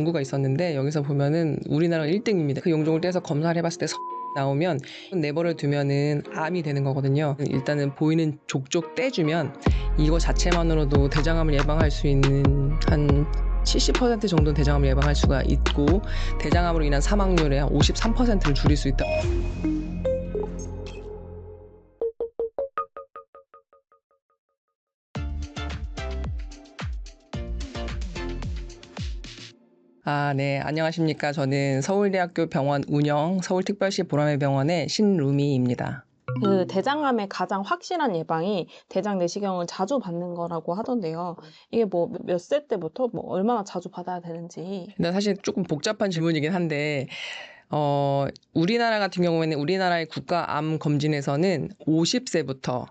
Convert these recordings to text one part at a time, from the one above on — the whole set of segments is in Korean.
연구가 있었는데 여기서 보면은 우리나라가 1등입니다. 그 용종을 떼서 검사를 해봤을 때 나오면 내버려 두면은 암이 되는 거거든요. 일단은 보이는 족족 떼주면 이거 자체만으로도 대장암을 예방할 수 있는 한 70% 정도는 대장암을 예방할 수가 있고, 대장암으로 인한 사망률의 한 53%를 줄일 수 있다. 네, 안녕하십니까. 저는 서울대학교 병원 운영 서울특별시 보라매 병원의 신루미입니다. 그 대장암의 가장 확실한 예방이 대장 내시경을 자주 받는 거라고 하던데요. 이게 뭐 몇 세 때부터 뭐 얼마나 자주 받아야 되는지. 근데 사실 조금 복잡한 질문이긴 한데, 우리나라 같은 경우에는 우리나라의 국가암 검진에서는 50세부터,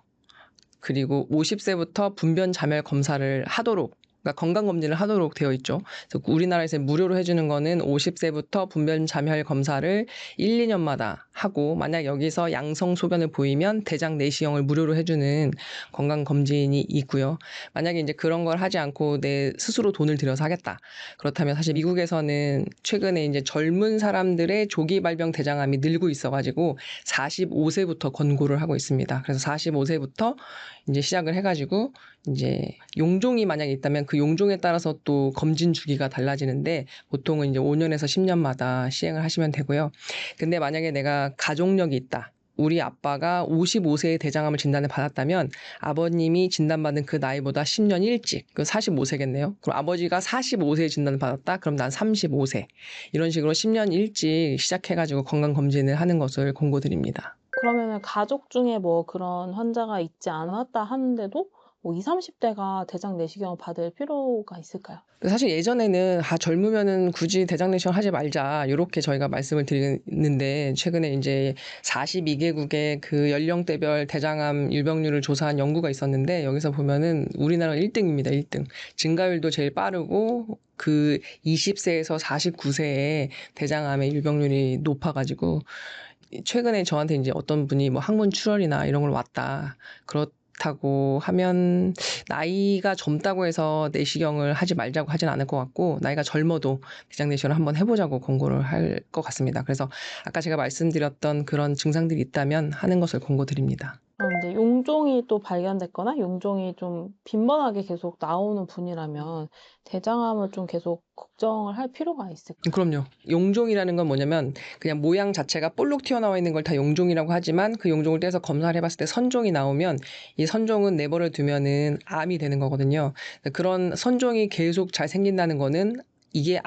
그리고 50세부터 분변 자멸 검사를 하도록, 그러니까 건강검진을 하도록 되어 있죠. 그래서 우리나라에서 무료로 해주는 거는 50세부터 분변 자멸 검사를 1, 2년마다 하고, 만약 여기서 양성 소변을 보이면 대장 내시경을 무료로 해주는 건강검진이 있고요. 만약에 이제 그런 걸 하지 않고 내 스스로 돈을 들여서 하겠다. 그렇다면 사실 미국에서는 최근에 이제 젊은 사람들의 조기 발병 대장암이 늘고 있어가지고 45세부터 권고를 하고 있습니다. 그래서 45세부터 이제 시작을 해가지고 이제 용종이 만약에 있다면 그 용종에 따라서 또 검진 주기가 달라지는데 보통은 이제 5년에서 10년마다 시행을 하시면 되고요. 근데 만약에 내가 가족력이 있다. 우리 아빠가 55세에 대장암을 진단을 받았다면 아버님이 진단받은 그 나이보다 10년 일찍, 그 45세겠네요. 그럼 아버지가 45세에 진단을 받았다? 그럼 난 35세. 이런 식으로 10년 일찍 시작해가지고 건강검진을 하는 것을 권고드립니다. 그러면은 가족 중에 뭐 그런 환자가 있지 않았다 하는데도 뭐 20, 30대가 대장 내시경을 받을 필요가 있을까요? 사실 예전에는 젊으면은 굳이 대장 내시경 하지 말자 이렇게 저희가 말씀을 드리는데, 최근에 이제 42개국의 그 연령대별 대장암 유병률을 조사한 연구가 있었는데 여기서 보면은 우리나라가 1등입니다. 1등. 증가율도 제일 빠르고 그 20세에서 49세에 대장암의 유병률이 높아가지고 최근에 저한테 이제 어떤 분이 뭐 항문 출혈이나 이런 걸 왔다. 그렇다고 하면 나이가 젊다고 해서 내시경을 하지 말자고 하진 않을 것 같고, 나이가 젊어도 대장 내시경을 한번 해보자고 권고를 할 것 같습니다. 그래서 아까 제가 말씀드렸던 그런 증상들이 있다면 하는 것을 권고드립니다. 그럼 이제 용종이 또 발견됐거나 용종이 좀 빈번하게 계속 나오는 분이라면 대장암을 좀 계속 걱정을 할 필요가 있을까요? 그럼요. 용종이라는 건 뭐냐면 그냥 모양 자체가 볼록 튀어나와 있는 걸 다 용종이라고 하지만 그 용종을 떼서 검사를 해봤을 때 선종이 나오면 이 선종은 내버려 두면은 암이 되는 거거든요. 그런 선종이 계속 잘 생긴다는 거는 이게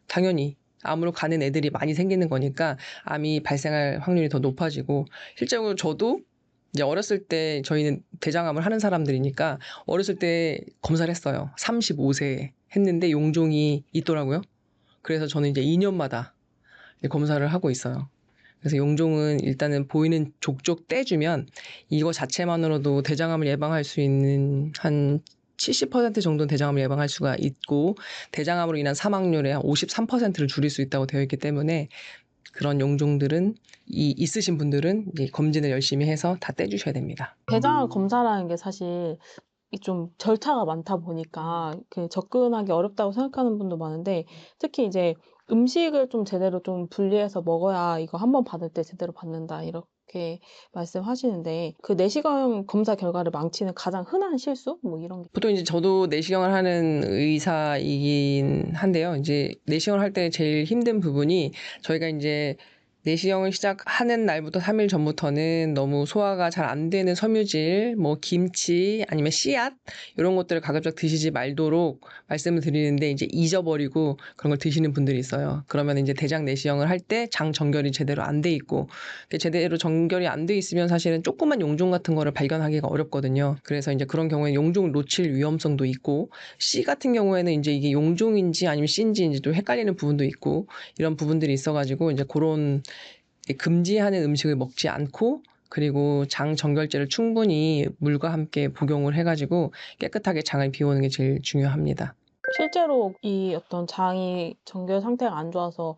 당연히 암으로 가는 애들이 많이 생기는 거니까 암이 발생할 확률이 더 높아지고, 실제로 저도 이제 어렸을 때 저희는 대장암을 하는 사람들이니까 어렸을 때 검사를 했어요. 35세 했는데 용종이 있더라고요. 그래서 저는 이제 2년마다 검사를 하고 있어요. 그래서 용종은 일단은 보이는 족족 떼주면 이거 자체만으로도 대장암을 예방할 수 있는 한 70% 정도는 대장암을 예방할 수가 있고, 대장암으로 인한 사망률의 한 53%를 줄일 수 있다고 되어 있기 때문에 그런 용종들은 있으신 분들은 이제 검진을 열심히 해서 다 떼주셔야 됩니다. 대장암 검사라는 게 사실 이 좀 절차가 많다 보니까 그 접근하기 어렵다고 생각하는 분도 많은데, 특히 이제 음식을 좀 제대로 좀 분리해서 먹어야 이거 한 번 받을 때 제대로 받는다 이렇게 말씀하시는데, 그 내시경 검사 결과를 망치는 가장 흔한 실수 뭐 이런 게. 보통 이제 저도 내시경을 하는 의사이긴 한데요. 이제 내시경을 할 때 제일 힘든 부분이, 저희가 이제 내시경을 시작하는 날부터 3일 전부터는 너무 소화가 잘 안 되는 섬유질, 뭐 김치 아니면 씨앗 이런 것들을 가급적 드시지 말도록 말씀을 드리는데 이제 잊어버리고 그런 걸 드시는 분들이 있어요. 그러면 이제 대장 내시경을 할 때 장 정결이 제대로 안 돼 있고, 제대로 정결이 안 돼 있으면 사실은 조그만 용종 같은 거를 발견하기가 어렵거든요. 그래서 이제 그런 경우에 용종을 놓칠 위험성도 있고, 씨 같은 경우에는 이제 이게 용종인지 아니면 씨인지 또 헷갈리는 부분도 있고, 이런 부분들이 있어가지고 이제 그런 금지하는 음식을 먹지 않고, 그리고 장 정결제를 충분히 물과 함께 복용을 해가지고 깨끗하게 장을 비우는 게 제일 중요합니다. 실제로 이 어떤 장이 정결 상태가 안 좋아서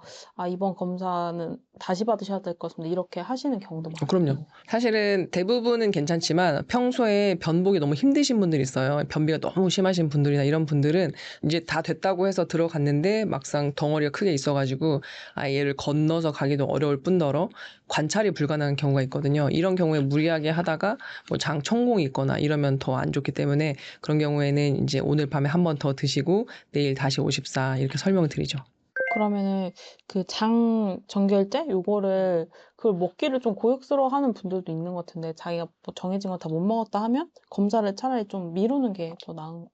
이번 검사는 다시 받으셔야 될 것 같습니다. 이렇게 하시는 경우도 많아요. 그럼요. 사실은 대부분은 괜찮지만 평소에 변복이 너무 힘드신 분들이 있어요. 변비가 너무 심하신 분들이나 이런 분들은 이제 다 됐다고 해서 들어갔는데 막상 덩어리가 크게 있어가지고 얘를 건너서 가기도 어려울 뿐더러 관찰이 불가능한 경우가 있거든요. 이런 경우에 무리하게 하다가 뭐 장 천공이 있거나 이러면 더 안 좋기 때문에 그런 경우에는 이제 오늘 밤에 한 번 더 드시고 내일 다시 오십사 이렇게 설명을 드리죠. 그러면은 그 장 정결제 요거를 그걸 먹기를 좀 고역스러워하는 분들도 있는 것 같은데 자기가 뭐 정해진 거 다 못 먹었다 하면 검사를 차라리 좀 미루는 게 더 나은.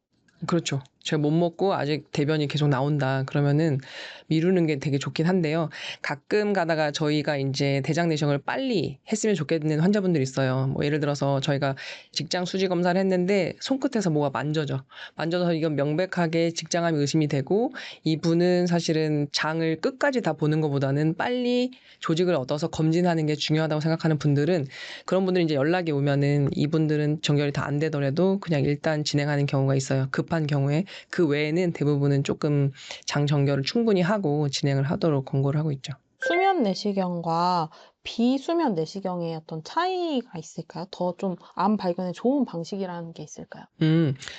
그렇죠. 제가 못 먹고 아직 대변이 계속 나온다. 그러면은 미루는 게 되게 좋긴 한데요. 가끔 가다가 저희가 이제 대장 내시경을 빨리 했으면 좋겠는 환자분들이 있어요. 뭐 예를 들어서 저희가 직장 수지 검사를 했는데 손끝에서 뭐가 만져져. 만져서 이건 명백하게 직장암이 의심이 되고 이분은 사실은 장을 끝까지 다 보는 것보다는 빨리 조직을 얻어서 검진하는 게 중요하다고 생각하는 분들은 그런 분들이 이제 연락이 오면은 이분들은 정결이 다 안 되더라도 그냥 일단 진행하는 경우가 있어요. 급한 경우에. 그 외에는 대부분은 조금 장 정결을 충분히 하고 진행을 하도록 권고를 하고 있죠. 수면 내시경과 비수면 내시경의 어떤 차이가 있을까요? 더 좀 암 발견에 좋은 방식이라는 게 있을까요?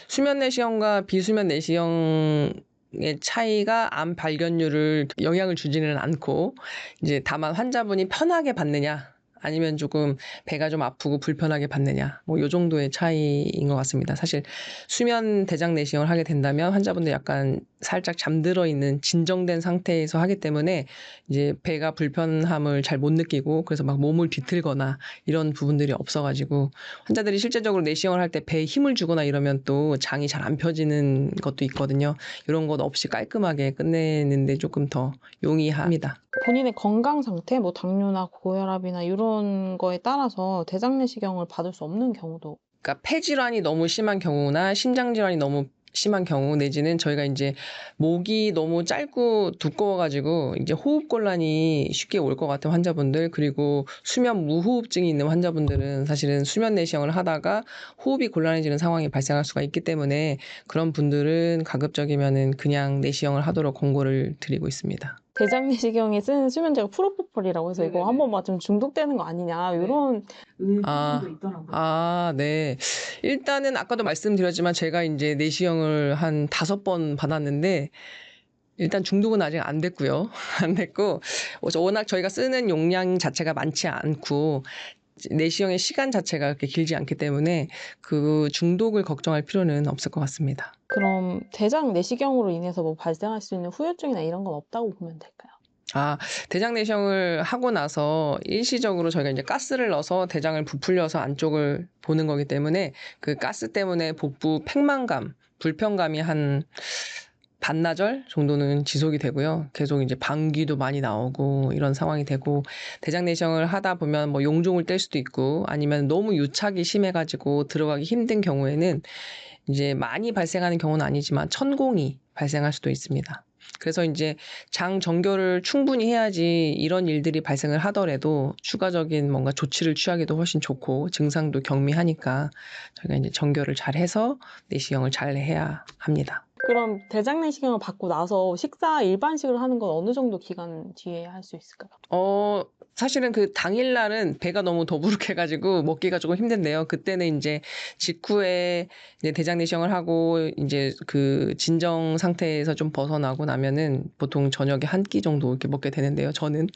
수면 내시경과 비수면 내시경의 차이가 암 발견율을 영향을 주지는 않고 이제 다만 환자분이 편하게 받느냐 아니면 조금 배가 좀 아프고 불편하게 받느냐 뭐 요 정도의 차이인 것 같습니다. 사실 수면 대장 내시경을 하게 된다면 환자분들 약간 살짝 잠들어 있는 진정된 상태에서 하기 때문에 이제 배가 불편함을 잘 못 느끼고 그래서 막 몸을 비틀거나 이런 부분들이 없어가지고 환자들이 실제적으로 내시경을 할 때 배에 힘을 주거나 이러면 또 장이 잘 안 펴지는 것도 있거든요. 이런 것 없이 깔끔하게 끝내는데 조금 더 용이합니다. 본인의 건강 상태, 뭐 당뇨나 고혈압이나 이런 거에 따라서 대장 내시경을 받을 수 없는 경우도. 그러니까 폐질환이 너무 심한 경우나 심장 질환이 너무 심한 경우 내지는 저희가 이제 목이 너무 짧고 두꺼워가지고 이제 호흡곤란이 쉽게 올 것 같은 환자분들 그리고 수면 무호흡증이 있는 환자분들은 사실은 수면 내시경을 하다가 호흡이 곤란해지는 상황이 발생할 수가 있기 때문에 그런 분들은 가급적이면은 그냥 내시경을 하도록 권고를 드리고 있습니다. 대장 내시경에 쓰는 수면제가 프로포폴이라고 해서 이거 한번 맞으면 중독되는 거 아니냐 이런 의구심도 있더라고요. 네. 일단은 아까도 말씀드렸지만 제가 이제 내시경을 한 5번 받았는데 일단 중독은 아직 안 됐고요. 안 됐고 워낙 저희가 쓰는 용량 자체가 많지 않고 내시경의 시간 자체가 그렇게 길지 않기 때문에 그 중독을 걱정할 필요는 없을 것 같습니다. 그럼 대장 내시경으로 인해서 뭐 발생할 수 있는 후유증이나 이런 건 없다고 보면 될까요? 대장 내시경을 하고 나서 일시적으로 저희가 이제 가스를 넣어서 대장을 부풀려서 안쪽을 보는 거기 때문에 그 가스 때문에 복부 팽만감, 불편감이 한 반나절 정도는 지속이 되고요. 계속 이제 방귀도 많이 나오고 이런 상황이 되고 대장 내시경을 하다 보면 뭐 용종을 뗄 수도 있고 아니면 너무 유착이 심해가지고 들어가기 힘든 경우에는 이제 많이 발생하는 경우는 아니지만 천공이 발생할 수도 있습니다. 그래서 이제 장 정결을 충분히 해야지 이런 일들이 발생을 하더라도 추가적인 뭔가 조치를 취하기도 훨씬 좋고 증상도 경미하니까 저희가 이제 정결을 잘 해서 내시경을 잘 해야 합니다. 그럼 대장 내시경을 받고 나서 식사 일반식을 하는 건 어느 정도 기간 뒤에 할 수 있을까요? 사실은 그 당일날은 배가 너무 더부룩해가지고 먹기가 조금 힘든데요. 그때는 이제 직후에 이제 대장 내시경을 하고 이제 그 진정 상태에서 좀 벗어나고 나면은 보통 저녁에 한 끼 정도 이렇게 먹게 되는데요. 저는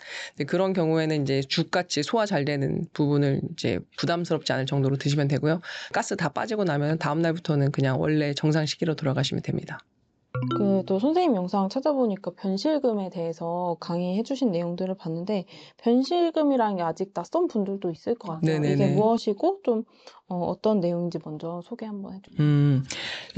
그런 경우에는 이제 죽같이 소화 잘 되는 부분을 이제 부담스럽지 않을 정도로 드시면 되고요. 가스 다 빠지고 나면 다음 날부터는 그냥 원래 정상 식기로 돌아가시면 됩니다. 또 선생님 영상 찾아보니까 변실금에 대해서 강의해 주신 내용들을 봤는데 변실금이라는 게 아직 낯선 분들도 있을 것 같아요. 이게 네네네. 무엇이고 좀 어떤 내용인지 먼저 소개 한번 해주세요.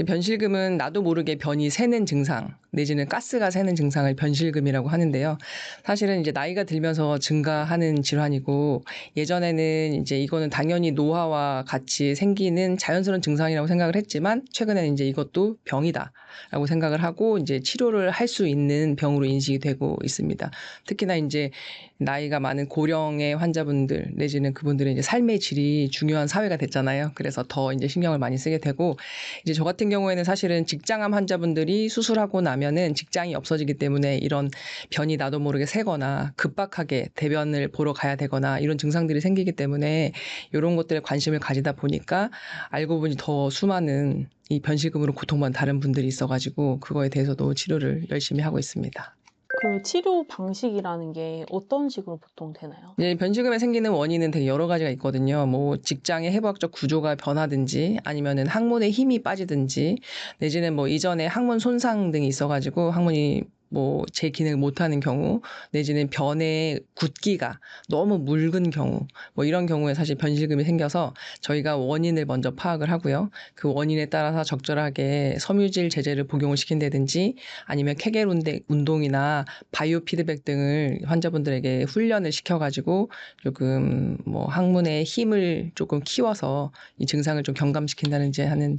변실금은 나도 모르게 변이 새는 증상 내지는 가스가 새는 증상을 변실금이라고 하는데요. 사실은 이제 나이가 들면서 증가하는 질환이고 예전에는 이제 이거는 당연히 노화와 같이 생기는 자연스러운 증상이라고 생각을 했지만 최근에는 이제 이것도 병이다라고 생각을 하고 이제 치료를 할 수 있는 병으로 인식이 되고 있습니다. 특히나 이제 나이가 많은 고령의 환자분들 내지는 그분들의 이제 삶의 질이 중요한 사회가 됐잖아요. 많아졌잖아요. 그래서 더 이제 신경을 많이 쓰게 되고, 이제 저 같은 경우에는 사실은 직장암 환자분들이 수술하고 나면은 직장이 없어지기 때문에 이런 변이 나도 모르게 새거나 급박하게 대변을 보러 가야 되거나 이런 증상들이 생기기 때문에 이런 것들에 관심을 가지다 보니까 알고 보니 더 수많은 이 변실금으로 고통받는 다른 분들이 있어가지고 그거에 대해서도 치료를 열심히 하고 있습니다. 그 치료 방식이라는 게 어떤 식으로 보통 되나요? 이제 변실금에 생기는 원인은 되게 여러 가지가 있거든요. 뭐 직장의 해부학적 구조가 변하든지 아니면은 항문에 힘이 빠지든지 내지는 뭐 이전에 항문 손상 등이 있어가지고 항문이 뭐 제 기능을 못하는 경우 내지는 변의 굳기가 너무 묽은 경우 뭐 이런 경우에 사실 변실금이 생겨서 저희가 원인을 먼저 파악을 하고요. 그 원인에 따라서 적절하게 섬유질 제제를 복용을 시킨다든지 아니면 케겔 운동이나 바이오 피드백 등을 환자분들에게 훈련을 시켜가지고 조금 뭐 항문의 힘을 조금 키워서 이 증상을 좀 경감시킨다든지 하는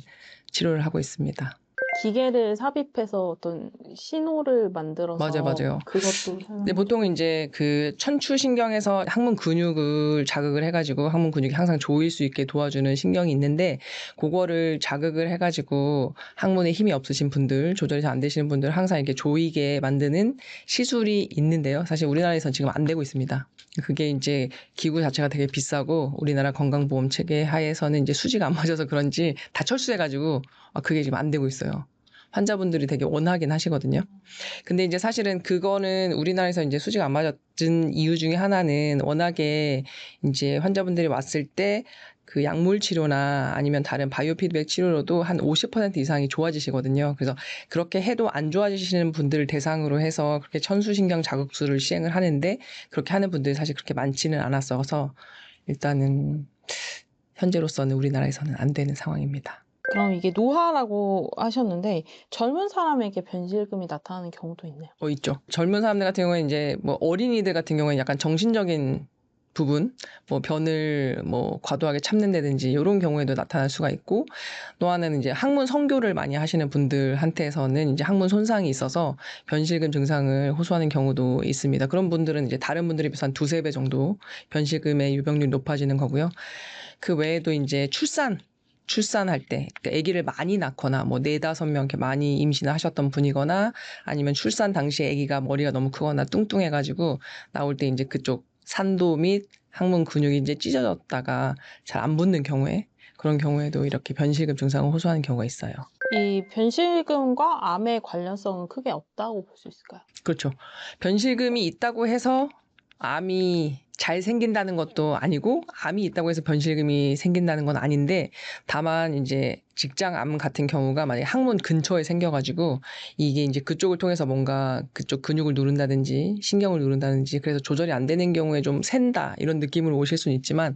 치료를 하고 있습니다. 기계를 삽입해서 어떤 신호를 만들어서 맞아요. 그것도 근데 보통 이제 그 천추신경에서 항문 근육을 자극을 해가지고 항문 근육이 항상 조일 수 있게 도와주는 신경이 있는데 그거를 자극을 해가지고 항문에 힘이 없으신 분들, 조절이 잘 안 되시는 분들 항상 이렇게 조이게 만드는 시술이 있는데요. 사실 우리나라에선 지금 안 되고 있습니다. 그게 이제 기구 자체가 되게 비싸고 우리나라 건강보험 체계 하에서는 이제 수지가 안 맞아서 그런지 다 철수해가지고 그게 지금 안 되고 있어요. 환자분들이 되게 원하긴 하시거든요. 근데 이제 사실은 그거는 우리나라에서 이제 수지가 안 맞은 이유 중에 하나는 워낙에 이제 환자분들이 왔을 때 그 약물 치료나 아니면 다른 바이오 피드백 치료로도 한 50% 이상이 좋아지시거든요. 그래서 그렇게 해도 안 좋아지시는 분들을 대상으로 해서 그렇게 천수신경 자극술을 시행을 하는데 그렇게 하는 분들이 사실 그렇게 많지는 않았어서 일단은 현재로서는 우리나라에서는 안 되는 상황입니다. 그럼 이게 노화라고 하셨는데 젊은 사람에게 변실금이 나타나는 경우도 있네요. 있죠. 젊은 사람들 같은 경우에 이제 뭐 어린이들 같은 경우에 약간 정신적인 부분, 뭐 변을 뭐 과도하게 참는다든지 이런 경우에도 나타날 수가 있고 또 하나는 이제 항문 성교를 많이 하시는 분들한테서는 이제 항문 손상이 있어서 변실금 증상을 호소하는 경우도 있습니다. 그런 분들은 이제 다른 분들에 비해서 한 두세 배 정도 변실금의 유병률이 높아지는 거고요. 그 외에도 이제 출산할 때, 그러니까 아기를 많이 낳거나, 뭐, 4~5명 이렇게 많이 임신을 하셨던 분이거나, 아니면 출산 당시에 아기가 머리가 너무 크거나 뚱뚱해가지고, 나올 때 이제 그쪽 산도 및 항문 근육이 이제 찢어졌다가 잘 안 붙는 경우에, 그런 경우에도 이렇게 변실금 증상을 호소하는 경우가 있어요. 이 변실금과 암의 관련성은 크게 없다고 볼 수 있을까요? 그렇죠. 변실금이 있다고 해서 암이 잘 생긴다는 것도 아니고 암이 있다고 해서 변실금이 생긴다는 건 아닌데 다만 이제 직장암 같은 경우가 만약에 항문 근처에 생겨가지고 이게 이제 그쪽을 통해서 뭔가 그쪽 근육을 누른다든지 신경을 누른다든지 그래서 조절이 안 되는 경우에 좀 샌다 이런 느낌으로 오실 수는 있지만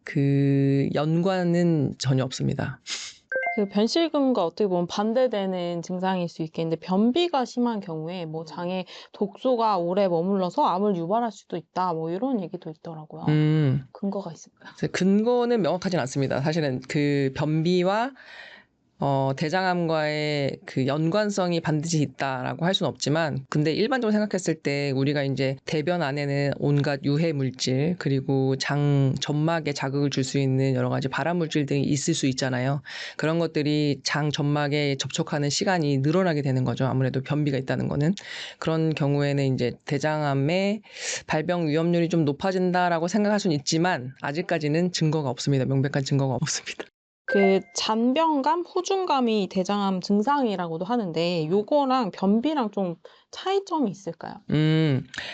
그 연관은 전혀 없습니다. 그 변실금과 어떻게 보면 반대되는 증상일 수 있겠는데 변비가 심한 경우에 뭐 장에 독소가 오래 머물러서 암을 유발할 수도 있다 뭐 이런 얘기도 있더라고요. 근거가 있을까요? 근거는 명확하진 않습니다. 사실은 그 변비와 대장암과의 그 연관성이 반드시 있다라고 할 수는 없지만, 근데 일반적으로 생각했을 때 우리가 이제 대변 안에는 온갖 유해 물질, 그리고 장 점막에 자극을 줄 수 있는 여러 가지 발암 물질 등이 있을 수 있잖아요. 그런 것들이 장 점막에 접촉하는 시간이 늘어나게 되는 거죠. 아무래도 변비가 있다는 거는. 그런 경우에는 이제 대장암의 발병 위험률이 좀 높아진다라고 생각할 수는 있지만, 아직까지는 증거가 없습니다. 명백한 증거가 없습니다. 그 잔변감, 후중감이 대장암 증상이라고도 하는데 요거랑 변비랑 좀 차이점이 있을까요?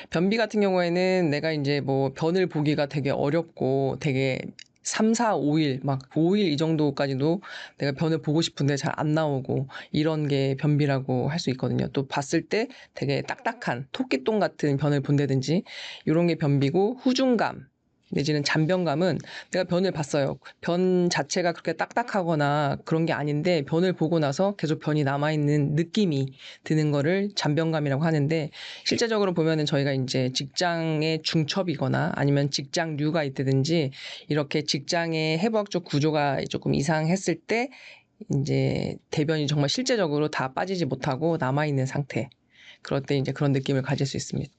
변비 같은 경우에는 내가 이제 뭐 변을 보기가 되게 어렵고 되게 3, 4, 5일, 막 5일 이 정도까지도 내가 변을 보고 싶은데 잘 안 나오고 이런 게 변비라고 할 수 있거든요. 또 봤을 때 되게 딱딱한 토끼똥 같은 변을 본다든지 이런 게 변비고 후중감 내지는 잔변감은 내가 변을 봤어요. 변 자체가 그렇게 딱딱하거나 그런 게 아닌데 변을 보고 나서 계속 변이 남아있는 느낌이 드는 거를 잔변감이라고 하는데 실제적으로 보면은 저희가 이제 직장의 중첩이거나 아니면 직장류가 있다든지 이렇게 직장의 해부학적 구조가 조금 이상했을 때 이제 대변이 정말 실제적으로 다 빠지지 못하고 남아있는 상태. 그럴 때 이제 그런 느낌을 가질 수 있습니다.